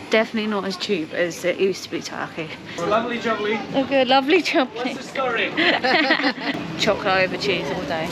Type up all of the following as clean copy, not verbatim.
definitely not as cheap as it used to be Turkey. Lovely jubbly. Okay, lovely jubbly. What's the story? Chocolate over cheese all day.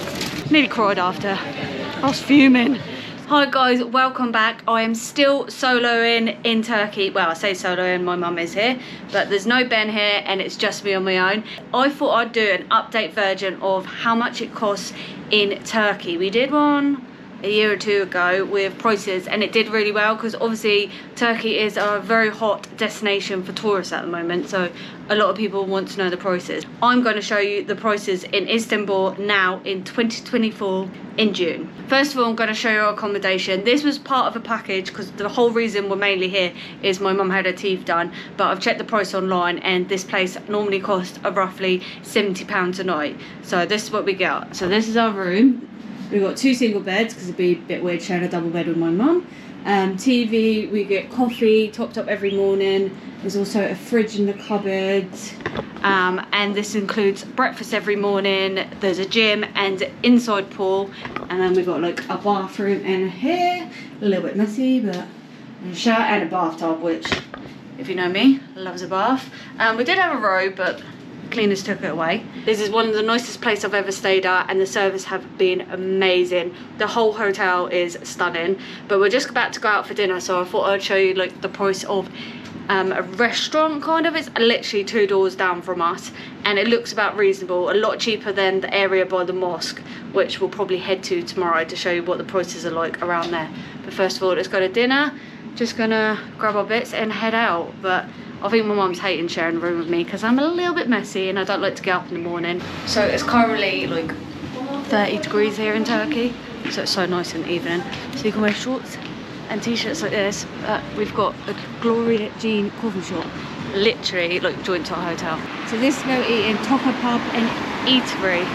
Nearly cried after. I was fuming. Hi guys, welcome back. I am still soloing in Turkey. Well, I say soloing, my mum is here, but there's no Ben here and it's just me on my own. I thought I'd do an update version of how much it costs in Turkey. We did one a year or two ago with prices and it did really well because obviously Turkey is a very hot destination for tourists at the moment, so a lot of people want to know the prices. I'm going to show you the prices in Istanbul now in 2024 in June. First of all, I'm going to show you our accommodation. This was part of a package because the whole reason we're mainly here is my mum had her teeth done, but I've checked the price online and this place normally costs roughly £70 a night. So this is what we get. So this is our room. We've got 2 single beds because it'd be a bit weird sharing a double bed with my mum. TV, we get coffee topped up every morning. There's also a fridge in the cupboard. And this includes breakfast every morning. There's a gym and inside pool. And then we've got like a bathroom in here. A little bit messy, but a shower and a bathtub, which, if you know me, loves a bath. We did have a robe, but cleaners took it away. This is one of the nicest places I've ever stayed at and the service have been amazing. The whole hotel is stunning, but we're just about to go out for dinner, so I thought I'd show you like the price of a restaurant kind of. It's literally 2 doors down from us and it looks about reasonable, a lot cheaper than the area by the mosque, which we'll probably head to tomorrow to show you what the prices are like around there. But first of all, let's go to dinner. Just gonna grab our bits and head out. But I think my mum's hating sharing a room with me because I'm a little bit messy and I don't like to get up in the morning. So it's currently like 30 degrees here in Turkey, so it's so nice in the evening. So you can wear shorts and t-shirts like this. We've got a Gloria Jean coffee shop, literally like joint to our hotel. So this is go eat in Toka Pub and Eatery.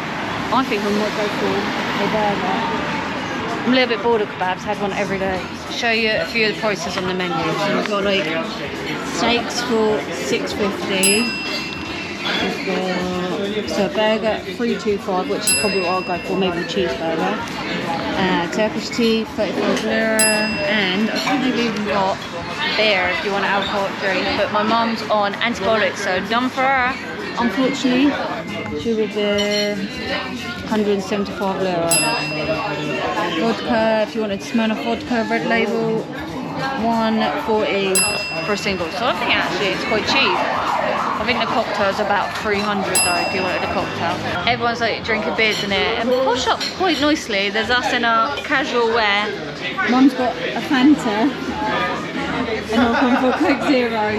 I think I might go for a burger. I'm a little bit bored of kebabs, had one every day. To show you a few of the prices on the menu. So we've got like steaks for $6.50. We've got so a burger $3.25, which is probably what I'll go for, maybe a cheeseburger. Turkish tea 35 lira, and I think they've even got beer if you want an alcoholic drink. But my mum's on antibiotics, so none for her. Unfortunately, she will be 175 lira. Vodka, if you wanted Smirnoff vodka, red label, 140 for a single. So I think actually it's quite cheap. I think the cocktail's about 300 though if you wanted a cocktail. Everyone's like drinking beers in here and posh up quite nicely. There's us in our casual wear. Mum's got a Fanta and I'll come for a Coke Zero.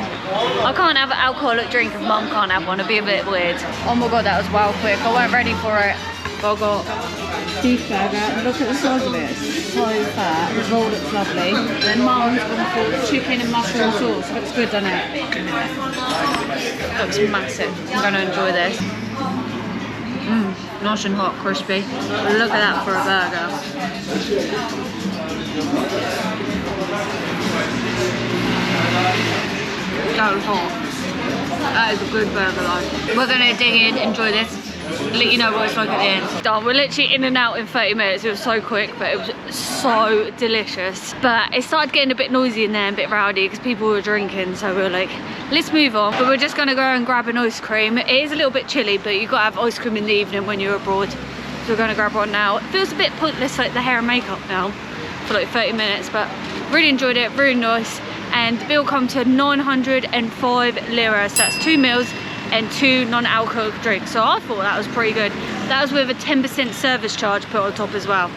I can't have an alcoholic drink if Mum can't have one, it'd be a bit weird. Oh my god, that was well quick. I weren't ready for it. But I got beef burger, and look at the size of it, it's so fat, the roll looks lovely. Then Mum's gone for chicken and mushroom sauce, looks good doesn't it? Looks massive, I'm going to enjoy this. Nice and hot, crispy. Look at that for a burger. That was hot. That is a good burger though. We're going to dig in, enjoy this. Let you know what it's like at the end. Done. We're literally in and out in 30 minutes. It was so quick, but it was so delicious. But it started getting a bit noisy in there and a bit rowdy because people were drinking, so we were like, let's move on. But we're just gonna go and grab an ice cream. It is a little bit chilly, but you gotta have ice cream in the evening when you're abroad. So we're gonna grab one now. It feels a bit pointless, like the hair and makeup now, for like 30 minutes, but really enjoyed it, really nice. And the bill come to 905 lira, so that's 2 meals and 2 non-alcoholic drinks. So I thought that was pretty good. That was with a 10% service charge put on top as well.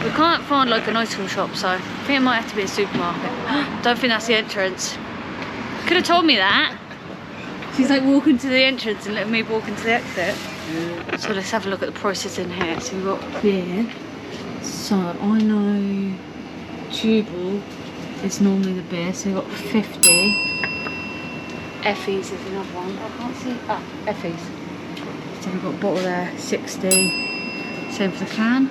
We can't find like an ice cream shop, so I think it might have to be a supermarket. Don't think that's the entrance. Could have told me that. She's like walking to the entrance and letting me walk into the exit. So let's have a look at the prices in here. So we've got beer. So I know Jubal is normally the beer, so we've got 50. Effie's is another one. I can't see. Ah, Effie's. So we've got a bottle there, 60. Same for the can.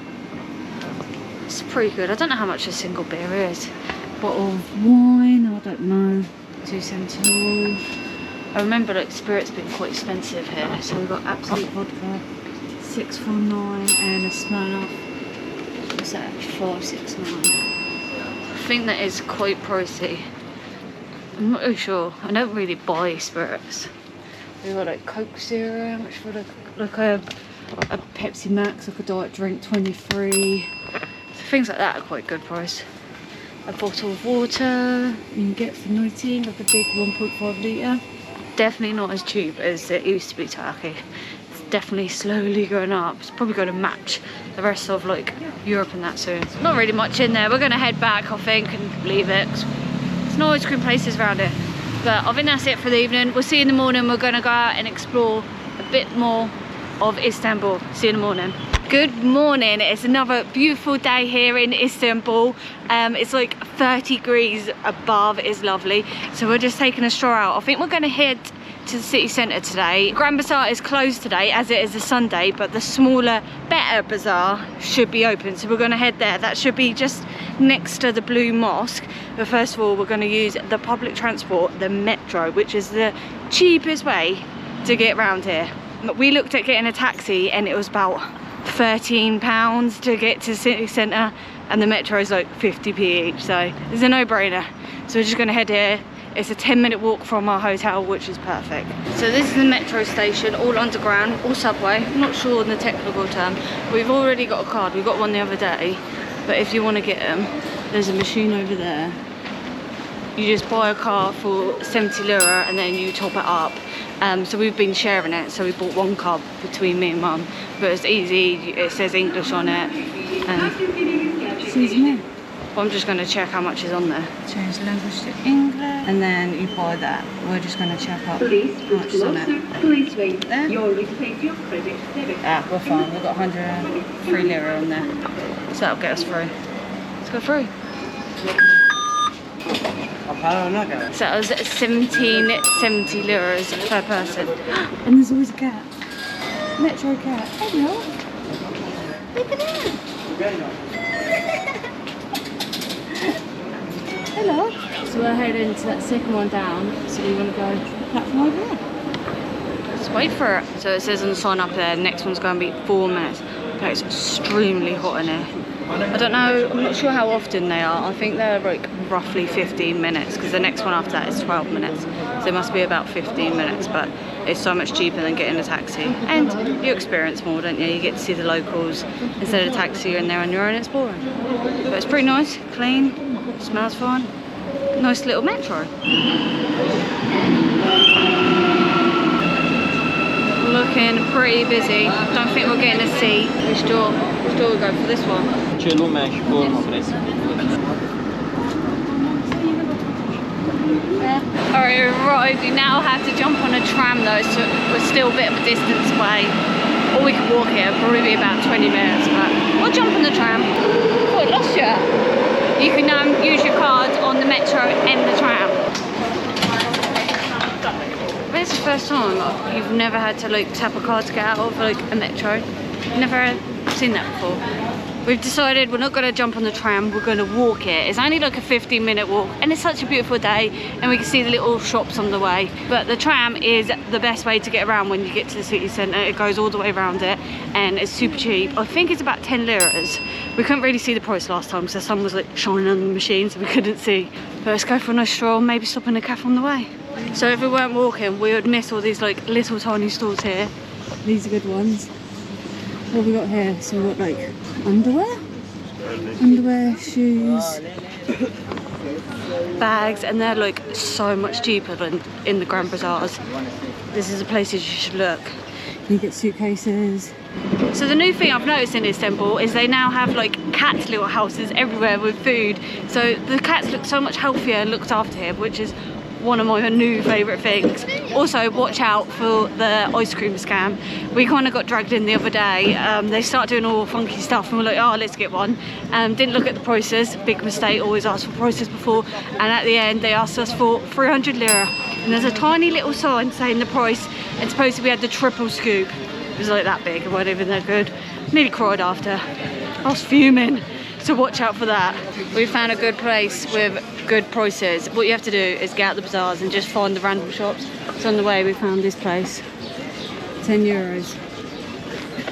It's pretty good. I don't know how much a single beer is. Bottle of wine, I don't know. $2.75. I remember like spirits being quite expensive here. So we've got Absolute Vodka, 649, and a Smirnoff. What's that? 569. I think that is quite pricey. I'm not really sure. I don't really buy spirits. We've got like Coke Zero, how much for like a Pepsi Max, like a diet drink, 23. So things like that are quite good price. A bottle of water you can get for 19, like a big 1.5 litre. Definitely not as cheap as it used to be Turkey. It's definitely slowly going up. It's probably going to match the rest of like Europe and that soon. Not really much in there. We're going to head back, I think, and leave it. There's no ice cream places around it. But I think that's it for the evening. We'll see you in the morning. We're going to go out and explore a bit more of Istanbul. See you in the morning. Good morning. It's another beautiful day here in Istanbul. It's like 30 degrees above. It's lovely. So we're just taking a stroll out. I think we're going to head to the city centre today. Grand Bazaar is closed today as it is a Sunday, but the smaller, better bazaar should be open. So we're going to head there. That should be just next to the Blue Mosque. But first of all, we're going to use the public transport, the metro, which is the cheapest way to get around here. We looked at getting a taxi and it was about £13 to get to the city centre, and the metro is like 50p each, so it's a no-brainer. So we're just going to head here. It's a 10-minute walk from our hotel, which is perfect. So this is the metro station, all underground, all subway. I'm not sure on the technical term. We've already got a card. We got one the other day, but if you want to get them, there's a machine over there. You just buy a card for 70 lira and then you top it up. So we've been sharing it, so we bought one card between me and Mum, but it's easy. It says English on it. Excuse me. I'm just going to check how much is on there. Change language to English, and then you buy that. We're just going to check up how much is on it. Please wait. There? You're receiving your credit debit. Ah, we're fine. We've got 103 lira on there, so that'll get us through. Let's go through. So that was 1770 liras per person. And there's always a cat. Metro cat. Hello. Look at that. Hello. So we're heading to that second one down. So we want to go platform over there. Let's wait for it. So it says on the sign up there, the next one's going to be 4 minutes. Okay, it's extremely hot in here. I don't know, I'm not sure how often they are. I think they're like roughly 15 minutes because the next one after that is 12 minutes. So it must be about 15 minutes, but it's so much cheaper than getting a taxi. And you experience more, don't you? You get to see the locals instead of a taxi. You're in there on your own, it's boring. But it's pretty nice, clean, smells fine. Nice little metro. Looking pretty busy. Don't think we're getting a seat. Which door we go for this one? Alright, arrived. We now have to jump on a tram though, so we're still a bit of a distance away. Or we could walk here, probably be about 20 minutes, but we'll jump on the tram. Oh, I lost you. You can use your card on the metro and the tram. It's the first time you've never had to like tap a card to get out of like a metro. Never seen that before. We've decided we're not going to jump on the tram, we're going to walk it. It's only like a 15-minute walk and it's such a beautiful day and we can see the little shops on the way. But the tram is the best way to get around when you get to the city centre. It goes all the way around it and it's super cheap. I think it's about 10 liras. We couldn't really see the price last time because the sun was like shining on the machine, so we couldn't see. But let's go for a nice stroll, maybe stop in a cafe on the way. So if we weren't walking, we would miss all these like little tiny stores here. These are good ones. What have we got here? So we've got like underwear, shoes, bags, and they're like so much cheaper than in the Grand Bazaars. This is the places you should look. You get suitcases. So the new thing I've noticed in Istanbul is they now have like cat little houses everywhere with food. So the cats look so much healthier and looked after here, which is one of my new favourite things. Also, watch out for the ice cream scam. We kind of got dragged in the other day. They started doing all funky stuff and we're like, oh, let's get one. Didn't look at the prices, big mistake, always ask for prices before. And at the end, they asked us for 300 lira. And there's a tiny little sign saying the price, and supposedly we had the triple scoop. It was like that big, it wasn't even that good. Nearly cried after. I was fuming. So watch out for that. We found a good place with good prices. What you have to do is get out the bazaars and just find the random shops. So on the way we found this place. 10 euros.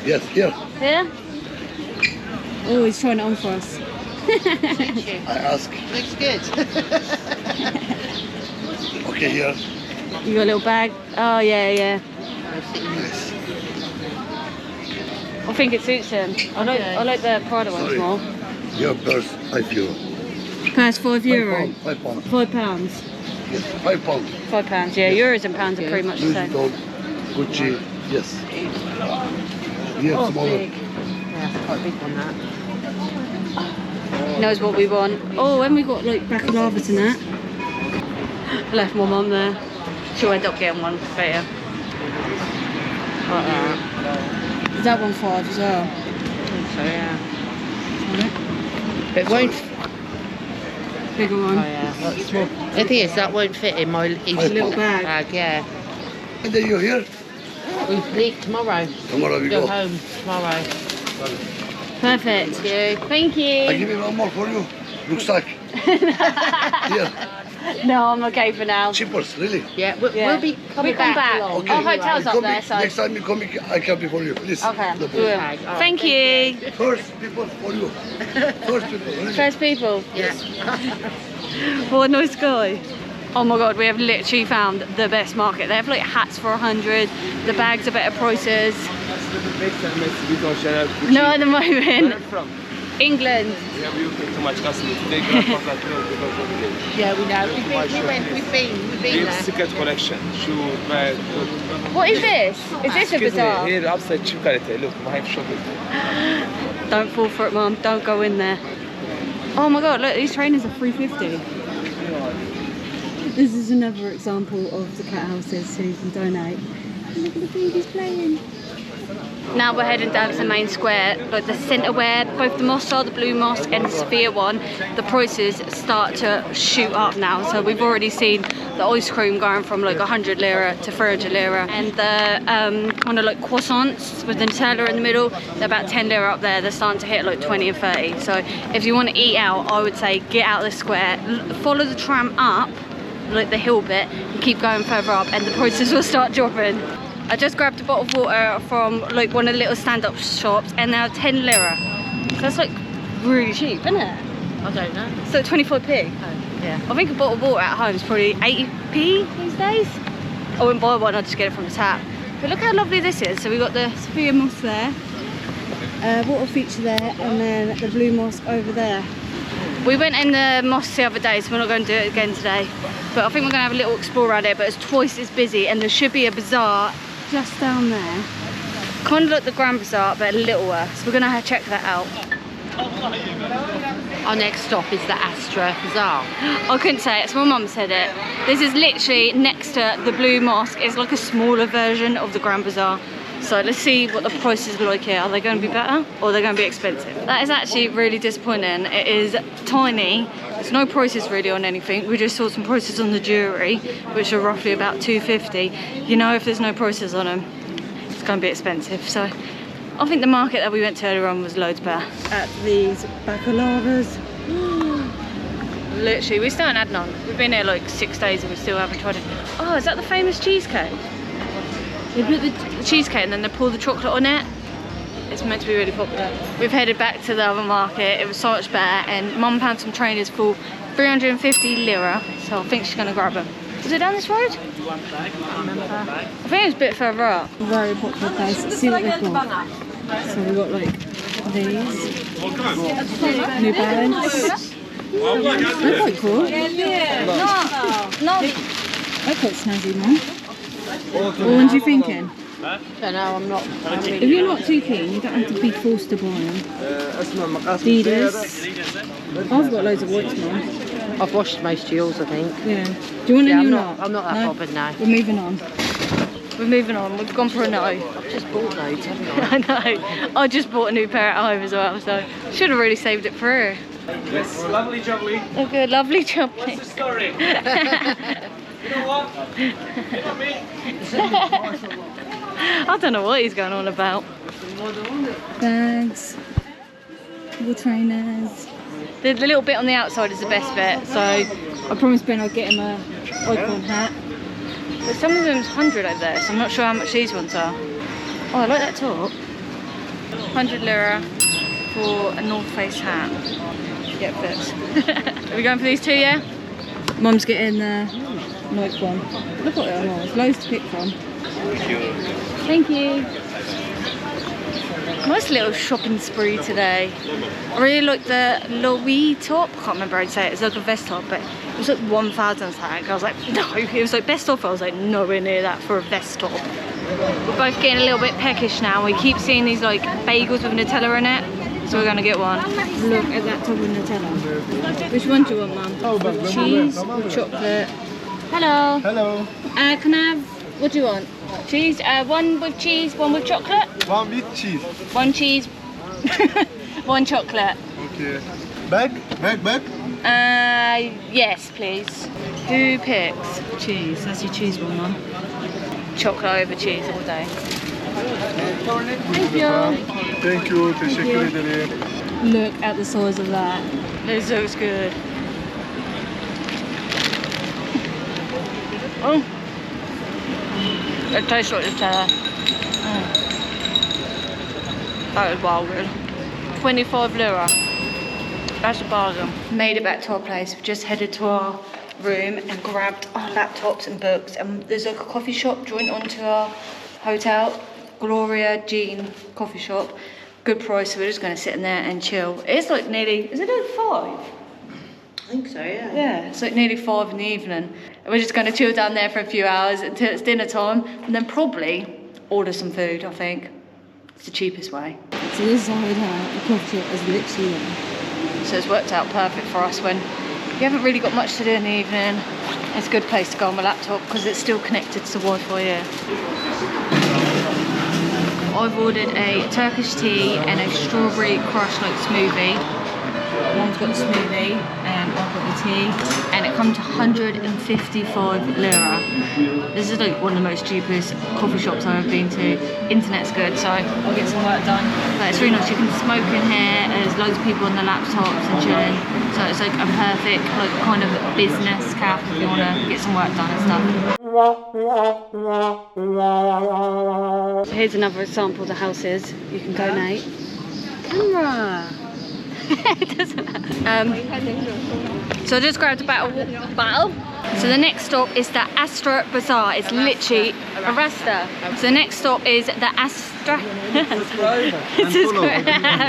Yes, here. Here? Oh, he's trying it on for us. I ask. Looks good. Okay, here. You got a little bag? Oh, yeah, yeah. Yes. I think it suits him. I like the Prada ones Sorry. more. Your purse, €5. Purse €5. £5. £5. Yes, £5. £5, yeah. Euros and pounds are pretty much the Louis same. Vuitton, Gucci, yes. We have smaller. Yeah, it's quite a big one, that. Knows what we want. Oh, and we got like bacalavas and that. Left my mum there. She'll end up getting one for you. Like that. Is that one £5 as well? I think so, yeah. Right. But it won't. Bigger Oh, one. yeah. That's small. The thing is, that won't fit in my Little bag. yeah. And then you're here? We leave tomorrow. Tomorrow we Go go. home tomorrow. Perfect. Thank you. Thank I you. give you one more for you. Rucksack. Here. No, I'm okay for now. Cheapers, really. Yeah, we'll be coming We come back. along. Okay. Our hotel's up Come there, back. so. Next time you come, I can be for you, please. Okay. No we problem. will. Okay, all right, Thank you. First people for you. First people, really. First people. Yeah. What a nice guy. Oh my god, we have literally found the best market. They have like hats for 100. The bags are better prices. No, at the moment. England. Yeah, we pay too much customer. Today, Yeah, we know. We've been there. secret collection. Shoe, bag, What is this? Is this a Excuse me, bazaar? here upside cheap quality. Look, my shopping. Don't fall for it, Mum. Don't go in there. Oh my god, look, these trainers are $3.50. This is another example of the cat houses who can donate. Look at the babies playing. Now we're heading down to the main square, like the centre where both the mosque are, the Blue Mosque and the Sphere one. The prices start to shoot up now. So we've already seen the ice cream going from like 100 lira to 300 lira. And the kind of like croissants with the Nutella in the middle, they're about 10 lira up there. They're starting to hit like 20 and 30. So if you want to eat out, I would say get out of the square, follow the tram up, like the hill bit, and keep going further up and the prices will start dropping. I just grabbed a bottle of water from like one of the little stand-up shops and now 10 lira. So that's like really cheap, isn't it? I don't know. So 24p. Yeah. I think a bottle of water at home is probably 80p these days. I wouldn't buy one, I'd just get it from the tap. But look how lovely this is. So we've got the Sophia Mosque there, water feature there, and then the Blue Mosque over there. We went in the mosque the other day, so we're not going to do it again today. But I think we're going to have a little explore around it, but it's twice as busy, and there should be a bazaar just down there. Kind of like the Grand Bazaar, but a little worse. We're going to check that out. Our next stop is the Astra Bazaar. I couldn't say it, so my mum said it. This is literally next to the Blue Mosque. It's like a smaller version of the Grand Bazaar. So let's see what the prices are like here. Are they going to be better or are they going to be expensive? That is actually really disappointing. It is tiny. There's no prices really on anything. We just saw some prices on the jewellery, which are roughly about $2.50. You know, if there's no prices on them, it's going to be expensive. So I think the market that we went to earlier on was loads better. At these bakalavas. Literally, we still haven't had none. We've been here like 6 days and we still haven't tried it. Oh, is that the famous cheesecake? They put the cheesecake and then they pour the chocolate on it. It's meant to be really popular. We've headed back to the other market. It was so much better, and Mum found some trainers for 350 lira, so I think she's going to grab them. Was it down this road? I think it was a bit further up. Very popular place. Let's see what they've got. So we've got like these. New Balance. They're quite cool. No. They're quite snazzy, Mum. What ones are you thinking? Don't know, I'm not. If you're not too keen, you don't have to be forced to buy them. Dridgers. I've got loads of whites, Mum. I've washed most of yours, I think. Yeah. Do you want a Yeah, new I'm not that bothered now. We're moving on. We're moving on. We've gone for a no. I've just bought loads, haven't I? I know. I just bought a new pair at home as well, so should have really saved it for her. Yes, lovely jubbly. Oh good, lovely jubbly. What's the story? You know what? You know me? I don't know what he's going on about. Bags, more trainers. The little bit on the outside is the best bit, so I promised Ben I'd get him a icon hat. But some of them's 100 over there, so I'm not sure how much these ones are. Oh, I like that top. 100 lira for a North Face hat. Yeah, it fits. Are we going for these two, yeah? Mum's getting Nice one. Look what it was. Loads to pick from. Thank you. Nice little shopping spree today. I really like the Louis top. I can't remember how to say it. It's like a vest top, but it was like 1,000 tag. I was like, no. It was like best off. I was like, nowhere near that for a vest top. We're both getting a little bit peckish now. We keep seeing these like bagels with Nutella in it. So we're gonna get one. Look at that top with Nutella. Which one do you want, Mum? Cheese or chocolate? Hello. Hello. Can I have, what do you want? Cheese? One with cheese, one with chocolate? One with cheese. One cheese, one chocolate. Okay. Bag? Yes, please. Who picks? Cheese. That's your cheese one, Mum. Chocolate over cheese all day. Thank you. Thank you. Teşekkür ederim. Look at the size of that. This looks good. Oh. It tastes like Nutella. That is wild good. 25 lira. That's a bargain. Made it back to our place. We've just headed to our room and grabbed our laptops and books. And there's like a coffee shop joint onto our hotel. Gloria Jean coffee shop. Good price, so we're just going to sit in there and chill. It's like nearly, is it like 5? I think so, yeah. Yeah, it's like nearly 5 in the evening. And we're just going to chill down there for a few hours until it's dinner time, and then probably order some food, I think. It's the cheapest way. So this is our hotel. The coffee shop is literally there. So it's worked out perfect for us when you haven't really got much to do in the evening. It's a good place to go on my laptop because it's still connected to the Wi-Fi here. I've ordered a Turkish tea and a strawberry crush like smoothie. Mum's got the smoothie and I've got the tea, and it comes to 155 lira. This is like one of the most cheapest coffee shops I've ever been to. Internet's good, so I'll get some work done. But it's really nice. You can smoke in here. There's loads of people on their laptops and chilling. So it's like a perfect like kind of business cafe if you want to get some work done and stuff. So here's another example of the houses you can donate. Camera. It doesn't so I just grabbed a bottle. So the next stop is the Astra Bazaar. It's literally a Rasta. So the next stop is the Astra.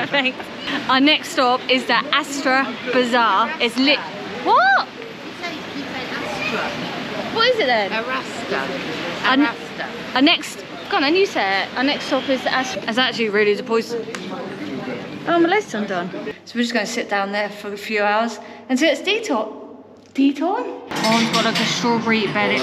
Thanks. Our next stop is the Astra Bazaar. It's lit. What? What is it then? A rasta. Our next. Go on, then you say it. Our next stop is the Astra. It's actually really the poison. Oh, my leg's undone. So we're just going to sit down there for a few hours until it's tea time. Tea time? Oh, I've got like a strawberry bed.